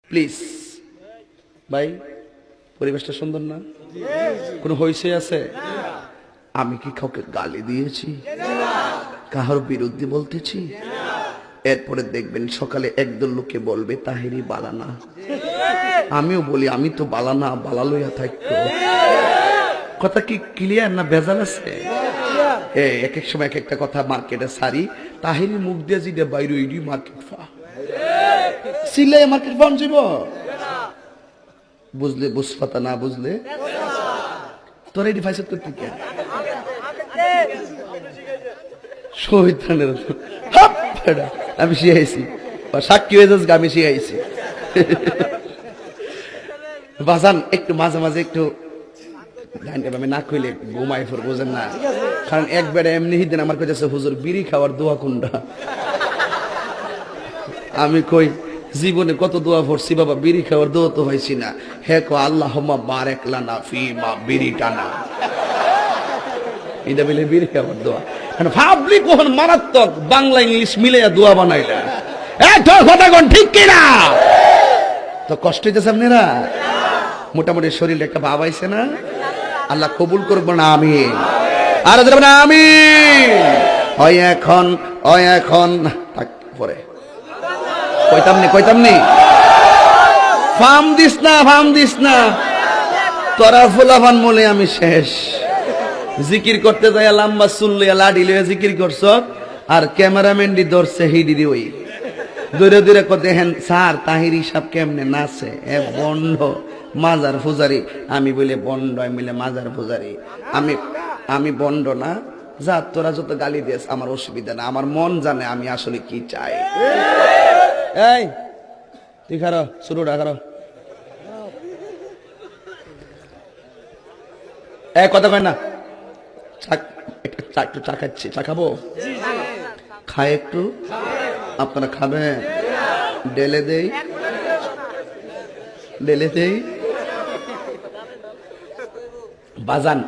Please ভাই, পরিবেশটা সুন্দর না? কোনো হইছে আছে? আমি কি কাউকে গালি দিয়েছি, কাহার বিরুদ্ধে বলতেছি? এরপরে দেখবেন সকালে একদল লোকে বলবে তাহেরি বালানা, আমিও বলি আমি তো বালানা, বালা লইয়া থাকতো। কথা কি ক্লিয়ার না ভেজাল আছে? এক এক সময় এক একটা কথা মার্কেটে সারি, তাহেরি মুখ দিয়ে যেটা বাইরে ওইডি মার্কেট ফা সিলে মার্কেট ফাউন যাব। বুঝলে বুঝপাতা, না বুঝলে তোর এটি ফাইসত করতে কে শহীদানের আমি শিখাইছি, সাক্ষী হয়ে যাস, আমি শিখাইছি। বাজান একটু মাঝে মাঝে একটু আমি না কইলে ঘুমাই ফোর, বোঝেন না? কারণ একবারে এমনি দিন আমার কাছে হুজুর বিড়ি খাওয়ার দোয়া কোনটা। আমি কই জীবনে কত দোয়া পড়ছি বাবা, বিড়ি খাওয়ার দোয়া তো হয়েছি না। হে কো আল্লাহুম্মা বারিক লানা ফি মা বিড়ি টানা, এটা বলে বিড়ি খাওয়ার দোয়া। কারণ ভাবলি কখন মারাত্মক বাংলা ইংলিশ মিলাইয়া দোয়া বানাইলা, তোর কথা কোন ঠিক কিনা? তো কষ্ট হইতেছে আপনারা? মোটামুটি শরীরে একটা ভাব আইছে না? আল্লাহ কবুল করবো না? আমি আর না আমি ওই এখন পরে কইতামনি ফার্ম দিস না তোরা ফুলাফান মলে আমি শেষ। জিকির করতে যাই লম্বা চুল লইয়া লাডি লইয়া জিকির করছ, আর ক্যামেরাম্যান দি ধরছে হিডি ওই দূরে দূরে দেখেন স্যার তাহিরি সাহেব কেমনে নাচে, এ বন্ড মাজার পূজারি। আমি বলে বন্ড, আমি বলে মাজার পূজারি। আমি বন্ড না, যা তোরা যত গালি দিস আমার অসুবিধা না, আমার মন জানে আমি আসলে কি চাই। এই তুই খারো, শুরুটা খারো। কথা কয় না, একটু চা খাচ্ছি, চা খাবো, খায় একটু, আপনারা খাবেন? ডেলে দেই বাজান।